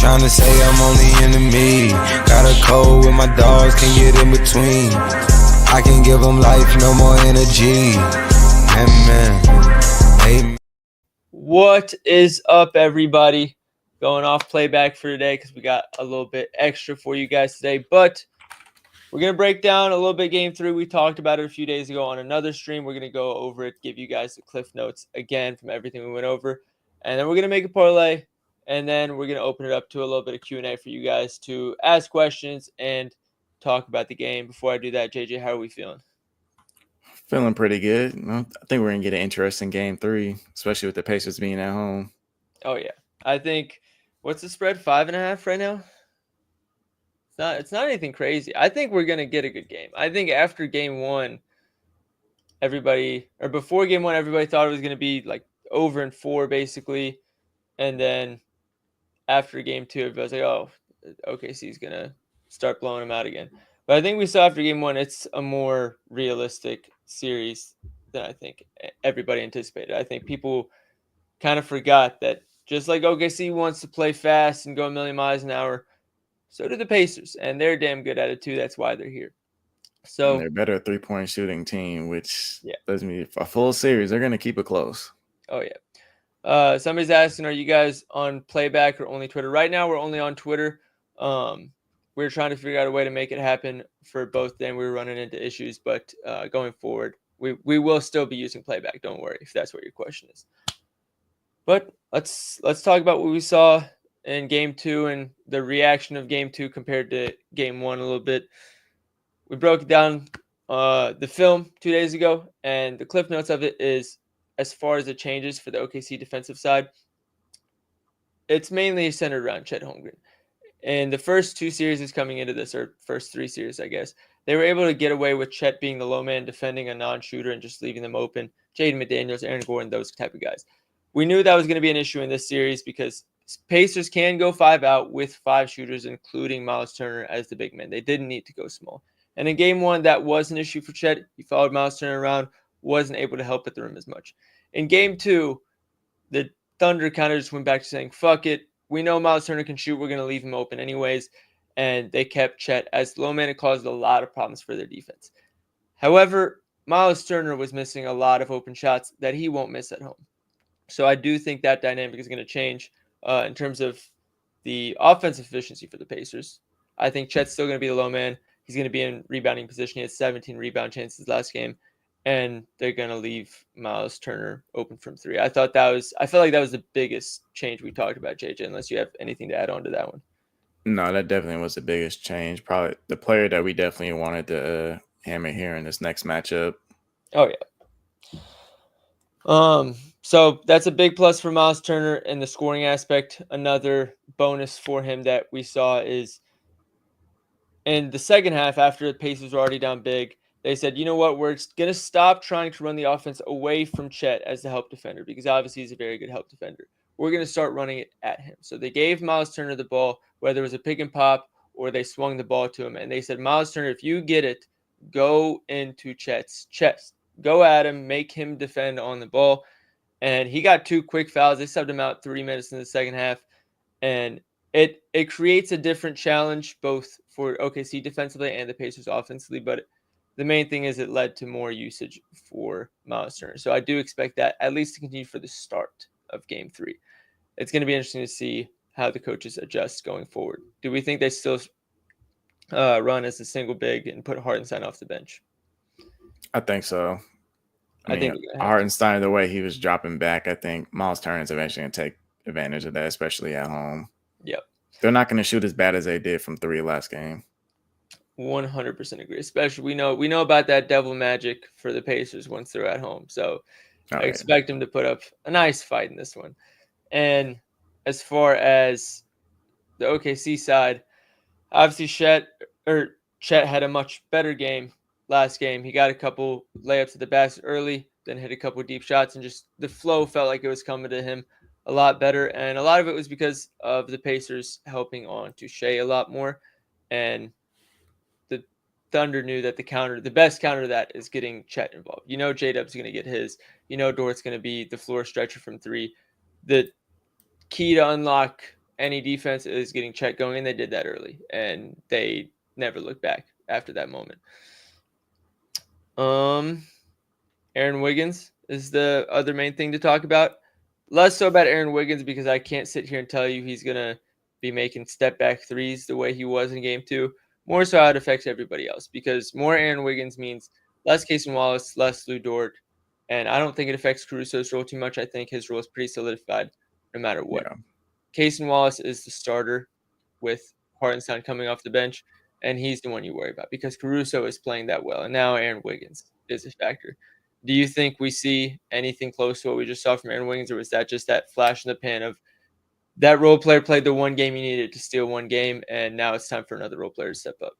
Trying to say I'm only enemy. Got a code with my dogs, can get in between. I can give them life, no more energy. Amen. Amen. What is up, everybody? Going off playback for today because we got a little bit extra for you guys today. But we're going to break down a little bit Game 3. We talked about it a few days ago on another stream. We're going to go over it, give you guys the cliff notes again from everything we went over. And then we're going to make a parlay. And then we're going to open it up to a little bit of Q&A for you guys to ask questions and talk about the game. Before I do that, JJ, how are we feeling? Feeling pretty good. I think we're going to get an interesting Game 3, especially with the Pacers being at home. Oh, yeah. I think, what's the spread? 5.5 right now? It's not anything crazy. I think we're going to get a good game. I think after Game 1, before Game 1, everybody thought it was going to be like over in 4, basically. And then after Game 2, everybody's like, oh, OKC is going to start blowing them out again. But I think we saw after Game 1, it's a more realistic series than I think everybody anticipated. I think people kind of forgot that just like OKC wants to play fast and go a million miles an hour, so do the Pacers, and they're damn good at it too. That's why they're here. So and they're better at three-point shooting team, which does mean a full series, they're going to keep it close. Oh, yeah. Somebody's asking, are you guys on playback or only Twitter? Right now, we're only on Twitter. We're trying to figure out a way to make it happen for both. Then we're running into issues, but going forward, we will still be using playback. Don't worry if that's what your question is. But let's talk about what we saw in Game 2 and the reaction of Game 2 compared to Game 1 a little bit. We broke down the film 2 days ago, and the cliff notes of it is, as far as the changes for the OKC defensive side, it's mainly centered around Chet Holmgren. In the first 2 series coming into this, or first 3 series, I guess, they were able to get away with Chet being the low man, defending a non-shooter and just leaving them open. Jaden McDaniels, Aaron Gordon, those type of guys. We knew that was going to be an issue in this series because Pacers can go 5 out with 5 shooters, including Myles Turner as the big man. They didn't need to go small. And in Game 1, that was an issue for Chet. He followed Myles Turner around, wasn't able to help at the rim as much. In Game 2, the Thunder kind of just went back to saying, fuck it. We know Myles Turner can shoot. We're going to leave him open anyways. And they kept Chet as the low man. It caused a lot of problems for their defense. However, Myles Turner was missing a lot of open shots that he won't miss at home. So I do think that dynamic is going to change in terms of the offensive efficiency for the Pacers. I think Chet's still going to be the low man. He's going to be in rebounding position. He had 17 rebound chances last game, and they're going to leave Myles Turner open from 3. I felt like that was the biggest change we talked about, JJ, unless you have anything to add on to that one. No, that definitely was the biggest change. Probably the player that we definitely wanted to hammer here in this next matchup. Oh, yeah. So that's a big plus for Myles Turner in the scoring aspect. Another bonus for him that we saw is in the second half, after the Pacers were already down big, they said, you know what, we're going to stop trying to run the offense away from Chet as the help defender because obviously he's a very good help defender. We're going to start running it at him. So they gave Myles Turner the ball, whether it was a pick and pop or they swung the ball to him. And they said, Myles Turner, if you get it, go into Chet's chest. Go at him, make him defend on the ball. And he got 2 quick fouls. They subbed him out 3 minutes in the second half. And it creates a different challenge both for OKC defensively and the Pacers offensively. But the main thing is it led to more usage for Myles Turner. So I do expect that at least to continue for the start of Game 3. It's going to be interesting to see how the coaches adjust going forward. Do we think they still run as a single big and put Hartenstein off the bench? I think so. I think Hartenstein, the way he was dropping back, I think Myles Turner is eventually going to take advantage of that, especially at home. Yep. They're not going to shoot as bad as they did from 3 last game. 100% agree. Especially we know about that devil magic for the Pacers once they're at home. So I expect them to put up a nice fight in this one. And as far as the OKC side, obviously Chet had a much better game last game. He got a couple layups at the basket early, then hit a couple deep shots, and just the flow felt like it was coming to him a lot better. And a lot of it was because of the Pacers helping on to Shea a lot more. And the Thunder knew that the best counter to that is getting Chet involved. You know J-Dub's going to get his. You know Dort's going to be the floor stretcher from 3. The key to unlock any defense is getting Chet going, and they did that early, and they never looked back after that moment. Aaron Wiggins is the other main thing to talk about. Less so about Aaron Wiggins because I can't sit here and tell you he's going to be making step back threes the way he was in game 2. More so how it affects everybody else, because more Aaron Wiggins means less Cason Wallace, less Lou Dort. And I don't think it affects Caruso's role too much. I think his role is pretty solidified no matter what. Yeah. Cason Wallace is the starter with Hartenstein coming off the bench, and he's the one you worry about because Caruso is playing that well. And now Aaron Wiggins is a factor. Do you think we see anything close to what we just saw from Aaron Wiggins, or was that just that flash in the pan of that role player played the one game you needed to steal one game, and now it's time for another role player to step up?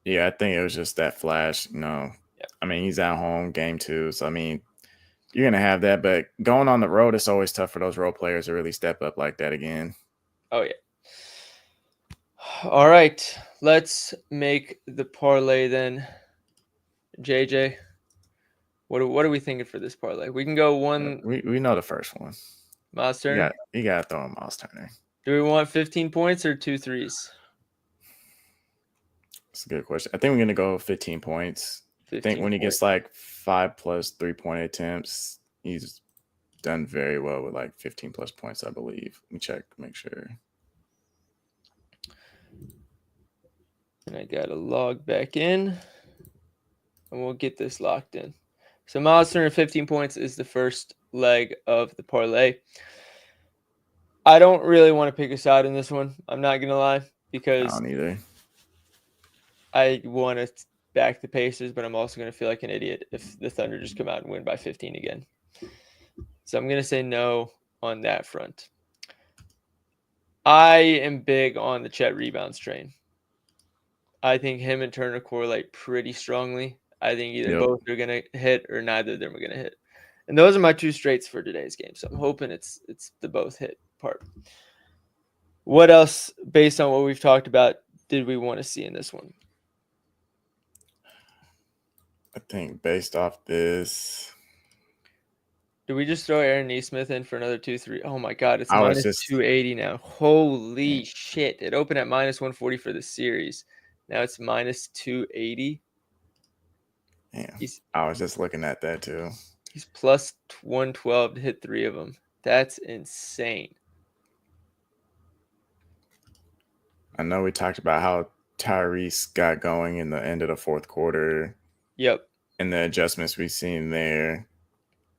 Yeah, I think it was just that flash. Yeah. I mean, he's at home, game 2. So, I mean, you're going to have that. But going on the road, it's always tough for those role players to really step up like that again. Oh, yeah. All right. Let's make the parlay then. JJ, what are we thinking for this parlay? We can go one. We know the first one. Miles Turner. You got to throw in Miles Turner. Do we want 15 points or 2 threes? That's a good question. I think we're going to go 15 points. I think when he gets like 5 plus 3-point attempts, he's done very well with like 15 plus points, I believe. Let me check, make sure. And I got to log back in, and we'll get this locked in. So Miles Turner, 15 points is the first leg of the parlay. I don't really want to pick a side in this one. I'm not going to lie, because I don't either. I want to back the Pacers, but I'm also going to feel like an idiot if the Thunder just come out and win by 15 again. So I'm going to say no on that front. I am big on the Chet rebounds train. I think him and Turner correlate pretty strongly. I think either both are going to hit or neither of them are going to hit. And those are my 2 straights for today's game. So I'm hoping it's the both hit part. What else, based on what we've talked about, did we want to see in this one? I think based off this. Do we just throw Aaron Nesmith in for another 2-3? Oh my God, it's minus 280 now. Holy shit. It opened at minus 140 for the series. Now it's minus 280. Yeah, I was just looking at that too. He's plus 112 to hit 3 of them. That's insane. I know we talked about how Tyrese got going in the end of the 4th quarter. Yep. And the adjustments we've seen there.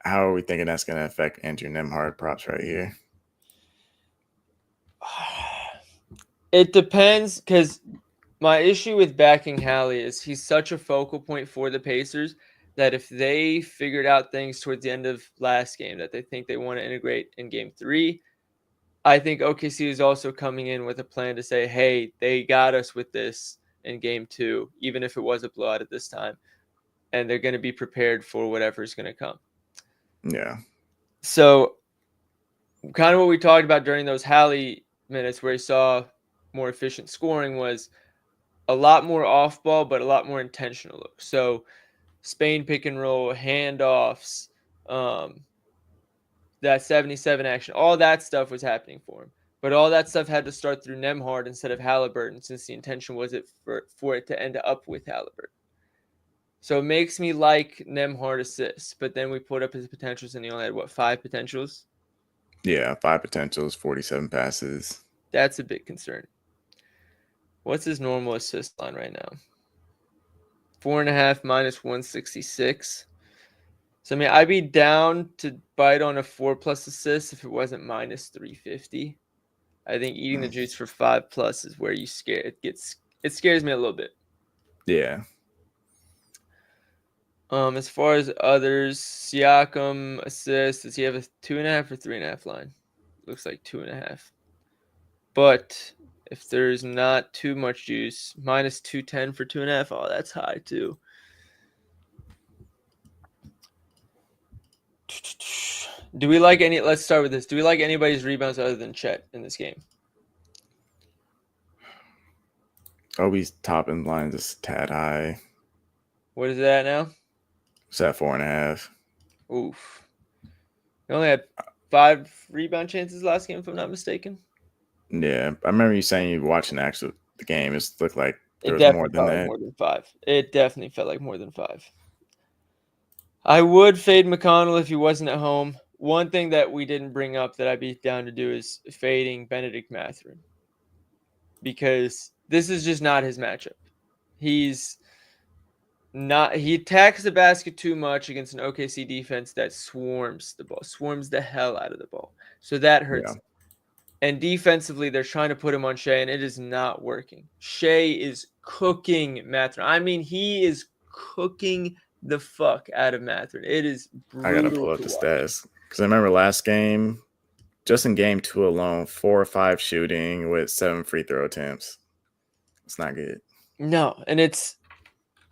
How are we thinking that's going to affect Andrew Nembhard props right here? It depends, because my issue with backing Hallie is he's such a focal point for the Pacers that if they figured out things towards the end of last game that they think they want to integrate in game 3, I think OKC is also coming in with a plan to say, hey, they got us with this in game 2, even if it was a blowout at this time. And they're going to be prepared for whatever is going to come. Yeah. So kind of what we talked about during those Hallie minutes where he saw more efficient scoring was a lot more off ball, but a lot more intentional look. So Spain pick and roll, handoffs, that 77 action, all that stuff was happening for him. But all that stuff had to start through Nembhard instead of Halliburton, since the intention was for it to end up with Halliburton. So it makes me like Nembhard assists, but then we put up his potentials and he only had, 5 potentials? Yeah, 5 potentials, 47 passes. That's a big concern. What's his normal assist line right now? 4.5 minus 166. So, I mean, I'd be down to bite on a 4+ assist if it wasn't minus 350. I think eating the juice for 5+ is where you it scares me a little bit. Yeah. As far as others, Siakam assists, does he have a 2.5 or 3.5 line? Looks like 2.5. But if there's not too much juice, minus 210 for 2.5. Oh, that's high too. Do we like any? Let's start with this. Do we like anybody's rebounds other than Chet in this game? Obi's top end line is a tad high. What is it at now? It's at 4.5. Oof. He only had 5 rebound chances last game, if I'm not mistaken. Yeah, I remember you saying you were watching the game. It looked like there It was more definitely than felt like that. more than 5. It definitely felt like more than 5. I would fade McConnell if he wasn't at home. One thing that we didn't bring up that I'd be down to do is fading Benedict Mathurin, because this is just not his matchup. He attacks the basket too much against an OKC defense that swarms the hell out of the ball. So that hurts. Yeah. And defensively, they're trying to put him on Shea, and it is not working. Shea is cooking Mathurin. I mean, he is cooking the fuck out of Mathurin. It is brutal. I gotta pull up the stats because I remember last game, just in game 2 alone, 4 or 5 shooting with 7 free throw attempts. It's not good. No, and it's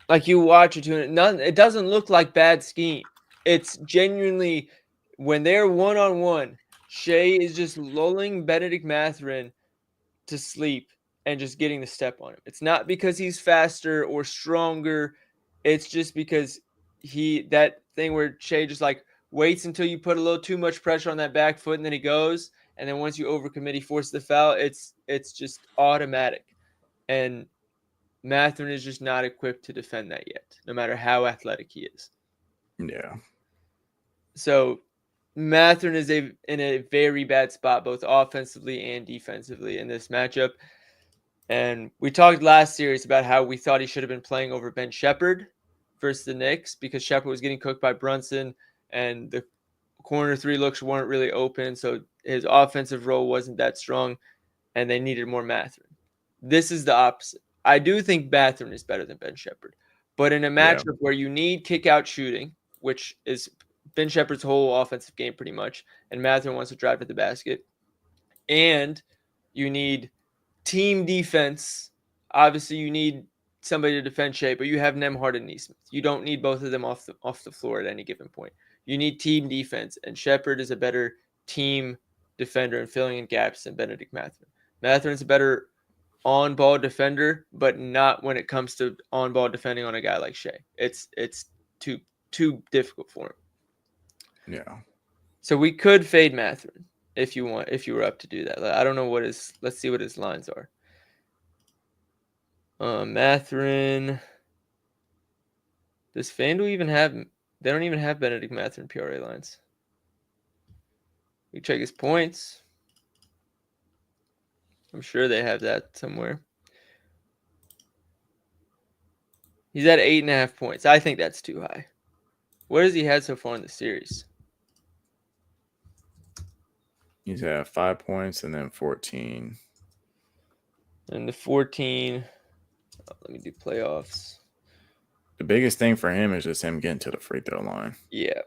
like you watch it, it doesn't look like bad scheme. It's genuinely when they're 1-on-1, Shea is just lulling Benedict Mathurin to sleep and just getting the step on him. It's not because he's faster or stronger. It's just because that thing where Shea just like waits until you put a little too much pressure on that back foot and then he goes. And then once you overcommit, he forces the foul. It's just automatic. And Mathurin is just not equipped to defend that yet, no matter how athletic he is. Yeah. So Mathurin is in a very bad spot, both offensively and defensively in this matchup. And we talked last series about how we thought he should have been playing over Ben Sheppard versus the Knicks because Sheppard was getting cooked by Brunson and the corner 3 looks weren't really open. So his offensive role wasn't that strong and they needed more Mathurin. This is the opposite. I do think Mathurin is better than Ben Sheppard. But in a matchup where you need kick-out shooting, which is Ben Sheppard's whole offensive game pretty much, and Mathurin wants to drive to the basket, and you need team defense, obviously you need somebody to defend Shea, but you have Nembhard and Nesmith. You don't need both of them off the floor at any given point. You need team defense, and Sheppard is a better team defender and filling in gaps than Benedict Mathurin. Mathurin's a better on-ball defender, but not when it comes to on-ball defending on a guy like Shea. It's too difficult for him. Yeah. So we could fade Mathurin if you were up to do that. I don't know let's see what his lines are. Mathurin. Does FanDuel even have, they don't even have Benedict Mathurin PRA lines. We check his points. I'm sure they have that somewhere. He's at 8.5 points. I think that's too high. What has he had so far in the series? He's had 5 points and then 14. And the 14, let me do playoffs. The biggest thing for him is just him getting to the free throw line. Yeah.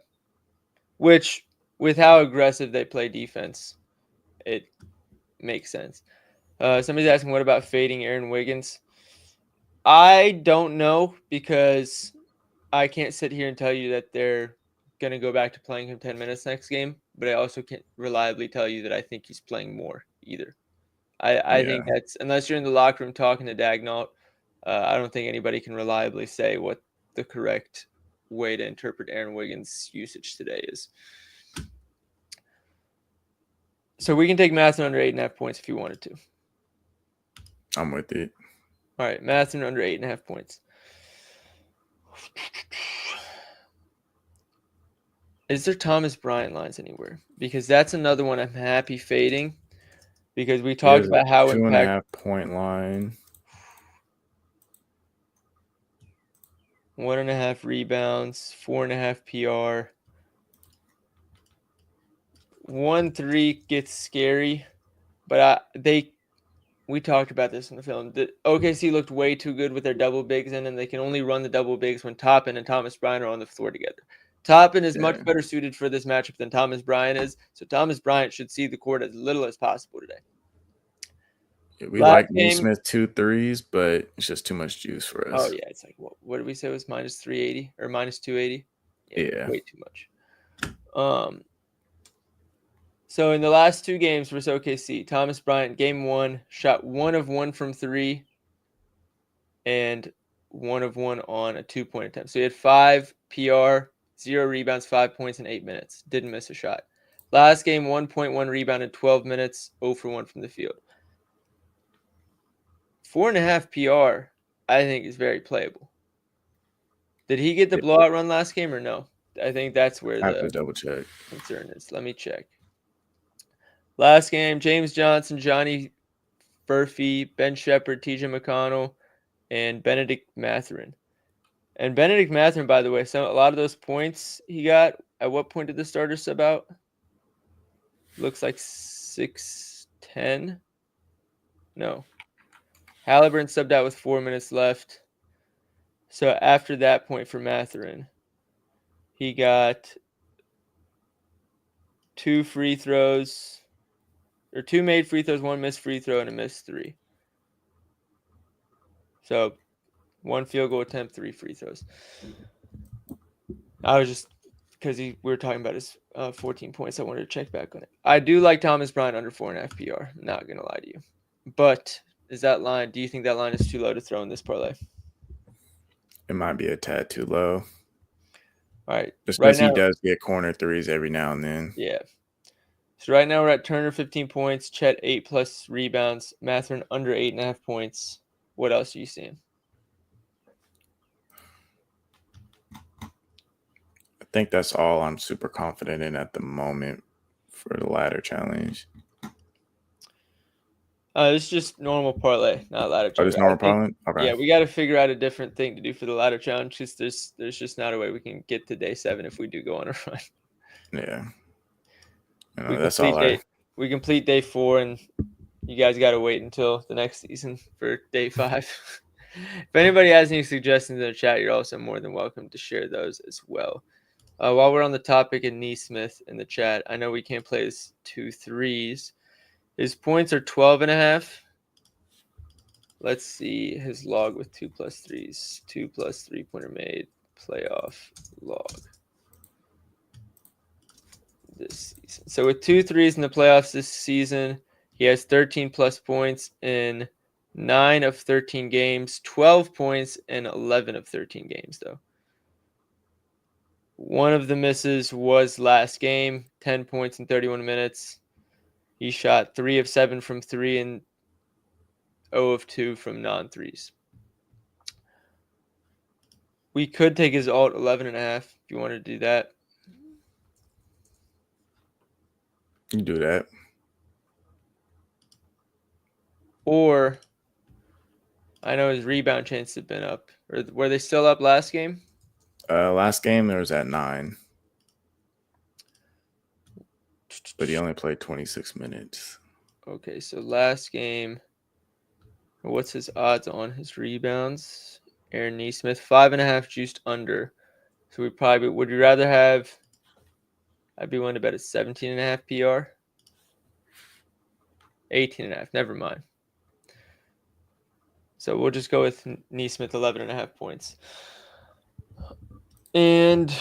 Which, with how aggressive they play defense, it makes sense. Somebody's asking, what about fading Aaron Wiggins? I don't know because I can't sit here and tell you that they're going to go back to playing him 10 minutes next game, but I also can't reliably tell you that I think he's playing more either. I think that's, unless you're in the locker room talking to Daigneault, I don't think anybody can reliably say what the correct way to interpret Aaron Wiggins' usage today is. So we can take Mathurin under 8.5 points if you wanted to. I'm with it. All right, Mathurin under 8.5 points. Is there Thomas Bryant lines anywhere? Because that's another one I'm happy fading. Because we talked about how 2.5 point line. 1.5 rebounds, 4.5 PR. 1-3 gets scary, but we talked about this in the film. The OKC looked way too good with their double bigs in, and they can only run the double bigs when Toppin and Thomas Bryant are on the floor together. Toppin is much better suited for this matchup than Thomas Bryant is, so Thomas Bryant should see the court as little as possible today. We like Nesmith 2 threes, but it's just too much juice for us. Oh, yeah. It's like, what did we say was minus 380 or minus 280? Yeah. Way too much. So in the last 2 games versus OKC, Thomas Bryant, game 1, shot 1 of 1 from 3 and 1 of 1 on a 2-point attempt. So he had 5 PR, 0 rebounds, 5 points in 8 minutes. Didn't miss a shot. Last game, 1.1 rebound in 12 minutes, 0 for 1 from the field. 4.5 PR, I think, is very playable. Did he get the blowout run last game or no? I think that's where I have to double check. Concern is. Let me check. Last game, James Johnson, Johnny Furphy, Ben Shepherd, TJ McConnell, and Benedict Mathurin. And Benedict Mathurin, by the way, a lot of those points he got, at what point did the starter sub out? Looks like 6:10. No. Halliburton subbed out with 4 minutes left. So after that point for Mathurin, he got 2 free throws, or 2 made free throws, 1 missed free throw, and a missed 3. So 1 field goal attempt, 3 free throws. I was just, because we were talking about his 14 points, I wanted to check back on it. I do like Thomas Bryant under 4.5 PR. Not going to lie to you. But do you think that line is too low to throw in this parlay? It might be a tad too low. All right. Just because he does get corner threes every now and then. Yeah. So right now we're at Turner 15 points, Chet 8+ rebounds, Mathurin under 8.5 points. What else are you seeing? I think that's all I'm super confident in at the moment for the ladder challenge. It's just normal parlay, not ladder challenge. Oh, it's normal parlay? Okay. Yeah, we got to figure out a different thing to do for the ladder challenge because there's just not a way we can get to day 7 if we do go on a run. Yeah. That's all we complete day 4, and you guys got to wait until the next season for day 5. If anybody has any suggestions in the chat, you're also more than welcome to share those as well. While we're on the topic of Neesmith in the chat, I know we can't play his 2 threes. His points are 12.5. Let's see his log with 2+ threes. 2+ 3-pointer made, playoff log this season. So with 2 threes in the playoffs this season, he has 13+ points in 9 of 13 games, 12 points in 11 of 13 games, though. One of the misses was last game, 10 points in 31 minutes. He shot 3 of 7 from 3 and 0 of 2 from non-threes. We could take his alt 11.5 if you want to do that. You do that. Or I know his rebound chances have been up. Or were they still up last game? Last game there was at 9. But he only played 26 minutes. Okay, so last game, what's his odds on his rebounds? Aaron Neesmith, 5.5 juiced under. So we probably would you rather have? I'd be willing to bet a 17.5 PR. 18.5. Never mind. So we'll just go with Neesmith 11.5 points. And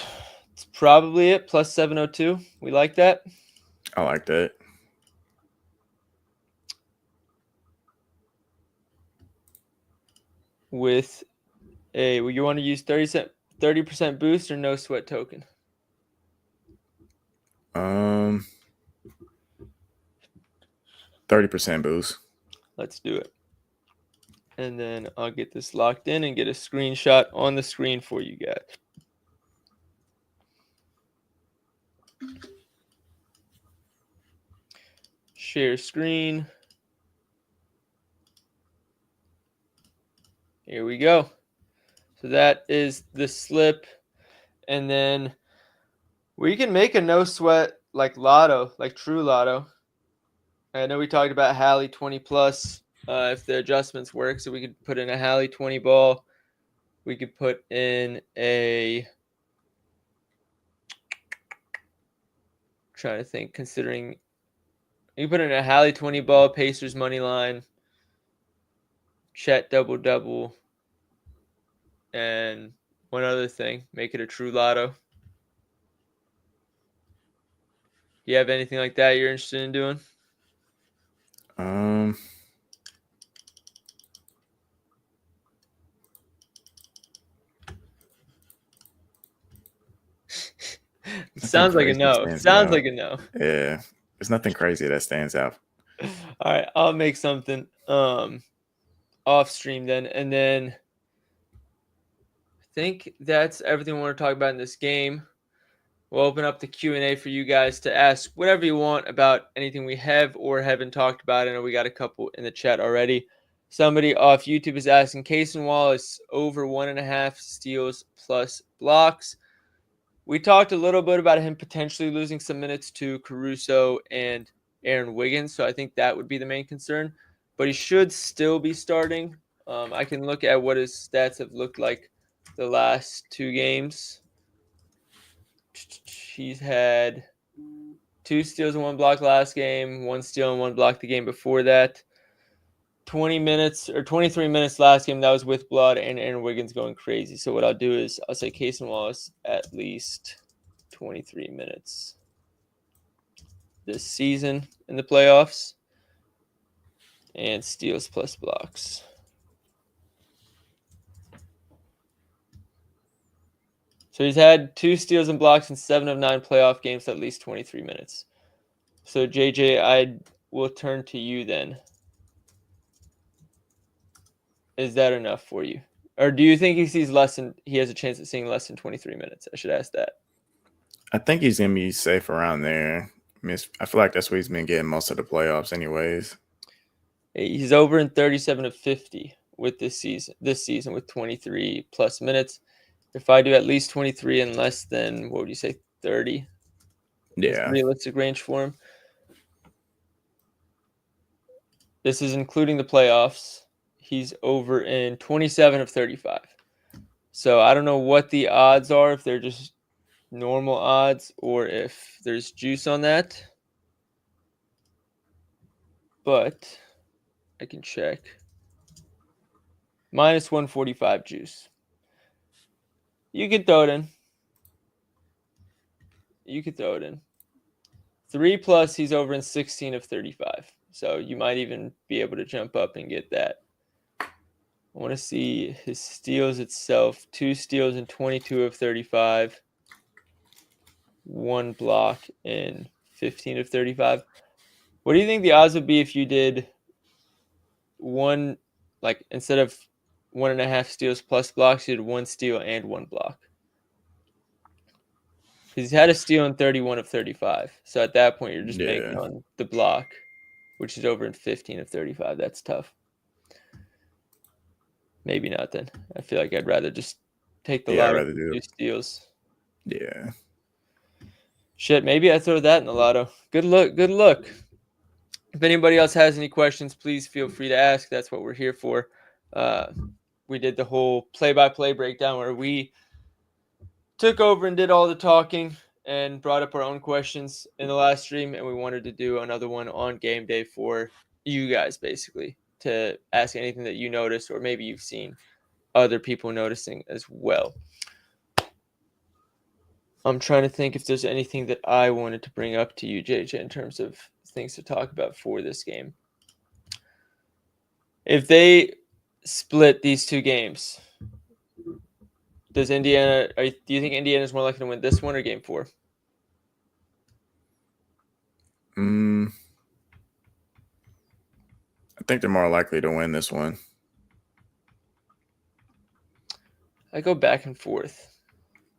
it's probably it. Plus 702. We like that. I like that. With you want to use 30% boost or no sweat token? 30% boost. Let's do it. And then I'll get this locked in and get a screenshot on the screen for you guys. Share screen. Here we go. So that is the slip. And then we can make a no sweat like lotto, like true lotto. I know we talked about Hallie 20+ if the adjustments work. So we could put in a Hallie 20 ball. We could put in trying to think, considering you put in a Hallie 20 ball, Pacers money line, Chet double, and one other thing, make it a true lotto. You have anything like that you're interested in doing? Sounds like a no. Sounds like a no. Yeah. There's nothing crazy that stands out. All right, I'll make something. off stream then. And then I think that's everything we want to talk about in this game. We'll open up the Q&A for you guys to ask whatever you want about anything we have or haven't talked about. I know we got a couple in the chat already. Somebody off YouTube is asking, Cason Wallace over 1.5 steals plus blocks. We talked a little bit about him potentially losing some minutes to Caruso and Aaron Wiggins, so I think that would be the main concern. But he should still be starting. I can look at what his stats have looked like the last 2 games. He's had 2 steals and 1 block last game, 1 steal and 1 block the game before that. 20 minutes or 23 minutes last game, that was with blood and Aaron Wiggins going crazy. So what I'll do is I'll say Cason Wallace at least 23 minutes this season in the playoffs, and steals plus blocks. So he's had 2 steals and blocks in 7 of 9 playoff games, at least 23 minutes. So JJ, I will turn to you then. Is that enough for you? Or do you think he has a chance at seeing less than 23 minutes? I should ask that. I think he's going to be safe around there. I feel like that's what he's been getting most of the playoffs anyways. He's over in 37 of 50 with this season with 23 plus minutes. If I do at least 23 and less than, what would you say, 30? Yeah. Realistic range for him. This is including the playoffs. He's over in 27 of 35. So I don't know what the odds are, if they're just normal odds or if there's juice on that. But I can check. Minus 145 juice. You could throw it in. 3+, he's over in 16 of 35. So you might even be able to jump up and get that. I want to see his steals itself. 2 steals in 22 of 35. 1 block in 15 of 35. What do you think the odds would be if you did instead of 1.5 steals plus blocks, you did 1 steal and 1 block? He's had a steal in 31 of 35. So at that point, you're just banking on the block, which is over in 15 of 35. That's tough. Maybe not then. I feel like I'd rather just take the lotto 2 steals. Yeah. Shit, maybe I throw that in the lotto. Good look. If anybody else has any questions, please feel free to ask. That's what we're here for. We did the whole play-by-play breakdown where we took over and did all the talking and brought up our own questions in the last stream, and we wanted to do another one on game day for you guys, basically, to ask anything that you noticed or maybe you've seen other people noticing as well. I'm trying to think if there's anything that I wanted to bring up to you, JJ, in terms of things to talk about for this game. If they split these 2 games, do you think Indiana is more likely to win this one or game 4? I think they're more likely to win this one. I go back and forth.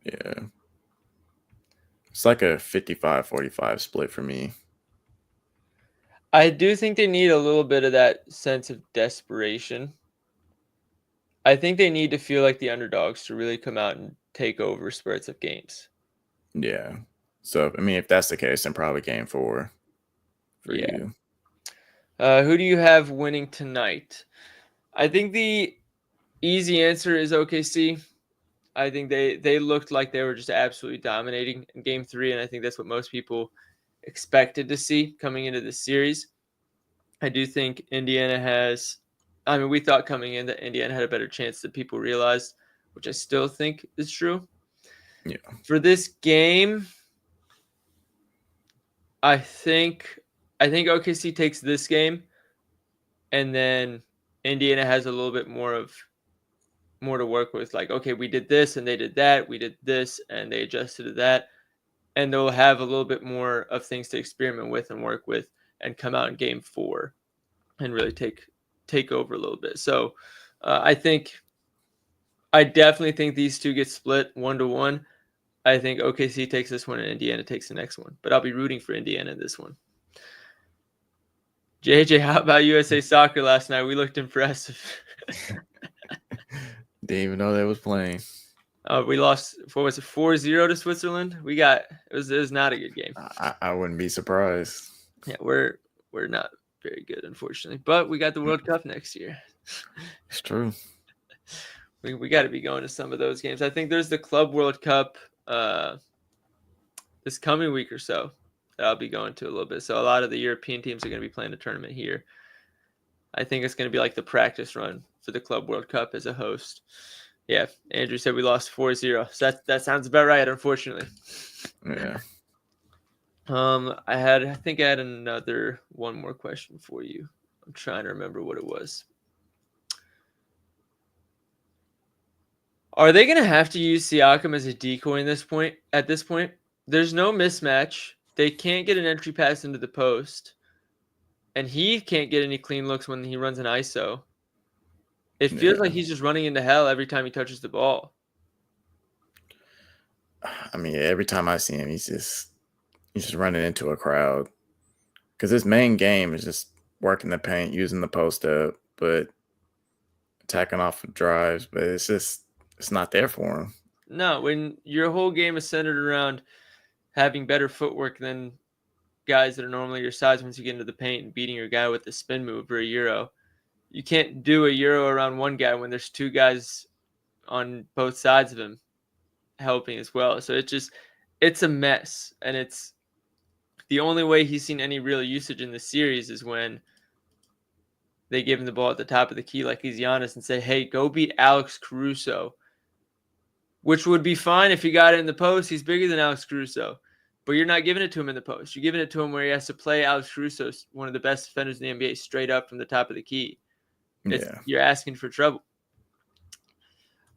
Yeah. It's like a 55-45 split for me. I do think they need a little bit of that sense of desperation. I think they need to feel like the underdogs to really come out and take over spurts of games. Yeah. So, I mean, if that's the case, then probably game 4 for you. Who do you have winning tonight? I think the easy answer is OKC. I think they looked like they were just absolutely dominating in game 3, and I think that's what most people expected to see coming into this series. I do think Indiana we thought coming in that Indiana had a better chance than people realized, which I still think is true. Yeah. For this game, I think OKC takes this game, and then Indiana has a little bit more to work with. Like, okay, we did this and they did that. We did this and they adjusted to that. And they'll have a little bit more of things to experiment with and work with and come out in game 4 and really take take over a little bit. So I definitely think these two get split 1-1. I think OKC takes this one and Indiana takes the next one, but I'll be rooting for Indiana in this one. JJ, how about USA Soccer last night? We looked impressive. Didn't even know they was playing. We lost, what was it, 4-0 to Switzerland? It was not a good game. I wouldn't be surprised. Yeah, we're not very good, unfortunately. But we got the World Cup next year. It's true. We got to be going to some of those games. I think there's the Club World Cup this coming week or so that I'll be going to a little bit. So a lot of the European teams are going to be playing the tournament here. I think it's going to be like the practice run for the Club World Cup as a host. Yeah, Andrew said we lost 4-0. So that sounds about right, unfortunately. Yeah. I think I had one more question for you. I'm trying to remember what it was. Are they going to have to use Siakam as a decoy at this point? There's no mismatch. They can't get an entry pass into the post. And he can't get any clean looks when he runs an ISO. It feels like he's just running into hell every time he touches the ball. I mean, every time I see him, he's just running into a crowd. Because his main game is just working the paint, using the post up, but attacking off of drives. But it's not there for him. No, when your whole game is centered around having better footwork than guys that are normally your size once you get into the paint and beating your guy with the spin move or a Euro. You can't do a Euro around one guy when there's two guys on both sides of him helping as well. So it's a mess. And it's the only way he's seen any real usage in the series is when they give him the ball at the top of the key like he's Giannis and say, hey, go beat Alex Caruso, which would be fine if he got it in the post. He's bigger than Alex Caruso. But you're not giving it to him in the post. You're giving it to him where he has to play Alex Caruso, one of the best defenders in the NBA, straight up from the top of the key. You're asking for trouble.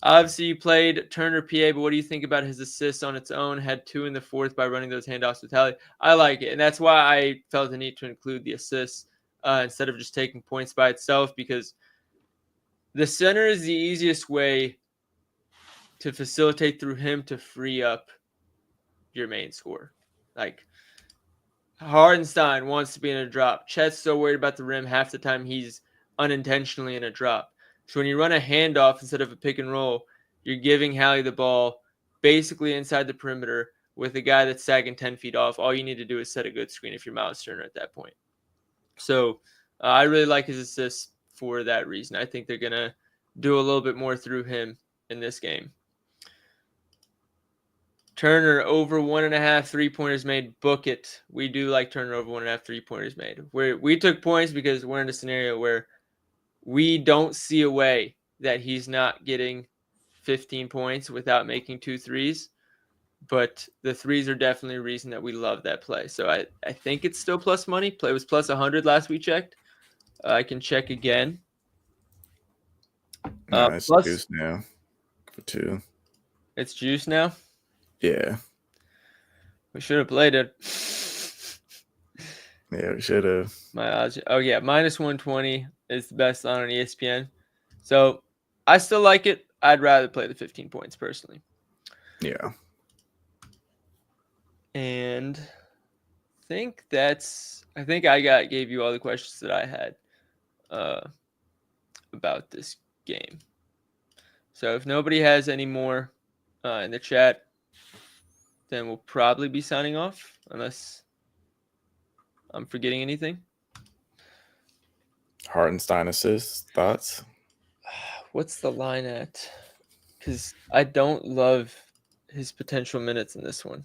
Obviously, you played Turner PA, but what do you think about his assists on its own? Had 2 in the fourth by running those handoffs with Tally. I like it, and that's why I felt the need to include the assists instead of just taking points by itself, because the center is the easiest way to facilitate through him to free up your main scorer. Like, Hardenstein wants to be in a drop. Chet's so worried about the rim half the time he's unintentionally in a drop. So when you run a handoff instead of a pick and roll, you're giving Hallie the ball basically inside the perimeter with a guy that's sagging 10 feet off. All you need to do is set a good screen if you're Miles Turner at that point. So I really like his assists for that reason. I think they're going to do a little bit more through him in this game. Turner over 1.5 3-pointers made. Book it. We do like Turner over 1.5 3-pointers made. We took points because we're in a scenario where we don't see a way that he's not getting 15 points without making 2 threes. But the threes are definitely a reason that we love that play. So I think it's still plus money. Play was plus 100 last we checked. I can check again. No, it's juice now for 2. It's juice now? Yeah. We should have played it. Yeah, we should have. My odds. Oh, yeah. Minus 120 is the best line on ESPN. So I still like it. I'd rather play the 15 points personally. Yeah. And I think I gave you all the questions that I had about this game. So if nobody has any more in the chat, then we'll probably be signing off unless I'm forgetting anything. Hartenstein assists, thoughts? What's the line at? Because I don't love his potential minutes in this one.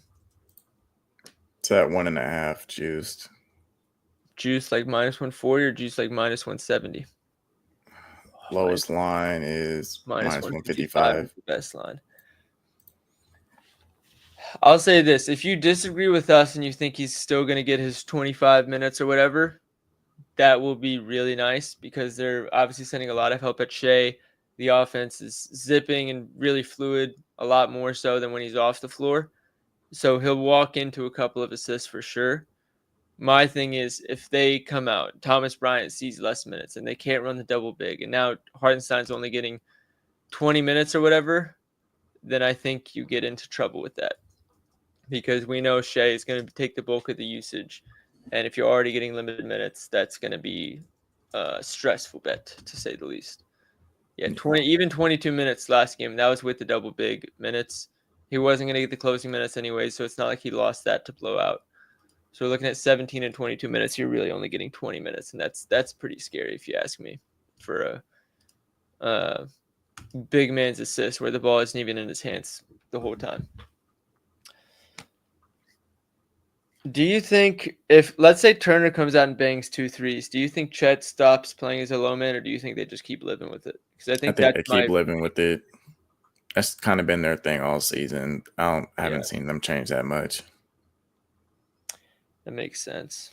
It's at 1.5 juiced. Juice like minus 140 or juice like minus 170? Lowest line is minus 155. The best line. I'll say this. If you disagree with us and you think he's still going to get his 25 minutes or whatever, that will be really nice because they're obviously sending a lot of help at Shea. The offense is zipping and really fluid, a lot more so than when he's off the floor. So he'll walk into a couple of assists for sure. My thing is, if they come out, Thomas Bryant sees less minutes and they can't run the double big, and now Hartenstein's only getting 20 minutes or whatever, then I think you get into trouble with that. Because we know Shea is going to take the bulk of the usage. And if you're already getting limited minutes, that's going to be a stressful bet, to say the least. Yeah, 22 minutes last game. That was with the double big minutes. He wasn't going to get the closing minutes anyway, so it's not like he lost that to blow out. So we're looking at 17 and 22 minutes. You're really only getting 20 minutes, and that's pretty scary if you ask me for a big man's assist where the ball isn't even in his hands the whole time. Do you think if, let's say Turner comes out and bangs 2 threes, do you think Chet stops playing as a low man, or do you think they just keep living with it? Because I think they keep living with it. That's kind of been their thing all season. I haven't seen them change that much. That makes sense.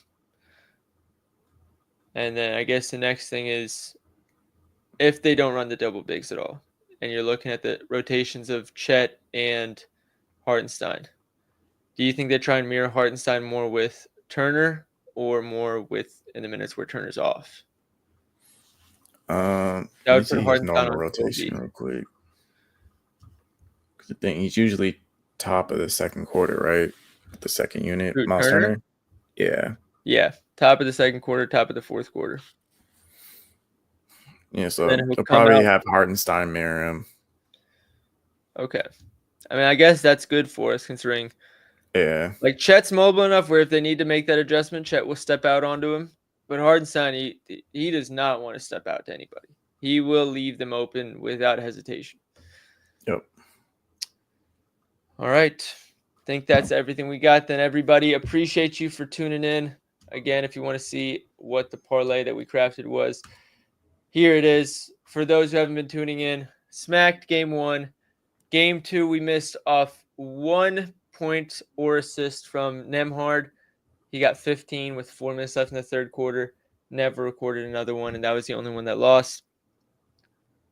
And then I guess the next thing is if they don't run the double bigs at all, and you're looking at the rotations of Chet and Hartenstein, do you think they try and mirror Hartenstein more with Turner or more with in the minutes where Turner's off? That would put Hartenstein on rotation real quick. Because I think he's usually top of the second quarter, right? The second unit, Miles Turner? Yeah. Yeah. Top of the second quarter, top of the fourth quarter. Yeah, so they'll probably have Hartenstein mirror him. Okay. I mean, I guess that's good for us considering. Yeah. Like Chet's mobile enough where if they need to make that adjustment, Chet will step out onto him. But Hartenstein, he does not want to step out to anybody. He will leave them open without hesitation. Yep. All right. I think that's everything we got then, everybody. Appreciate you for tuning in. Again, if you want to see what the parlay that we crafted was, here it is. For those who haven't been tuning in, smacked game 1. Game 2, we missed off 1 point or assist from Nembhard. He got 15 with 4 minutes left in the third quarter. Never recorded another one, and that was the only one that lost.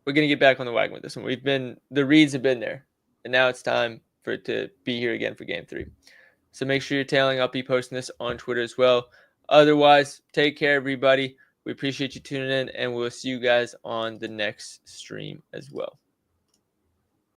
We're going to get back on the wagon with this one. The reads have been there, and now it's time for it to be here again for game 3. So make sure you're tailing. I'll be posting this on Twitter as well. Otherwise, take care, everybody. We appreciate you tuning in, and we'll see you guys on the next stream as well.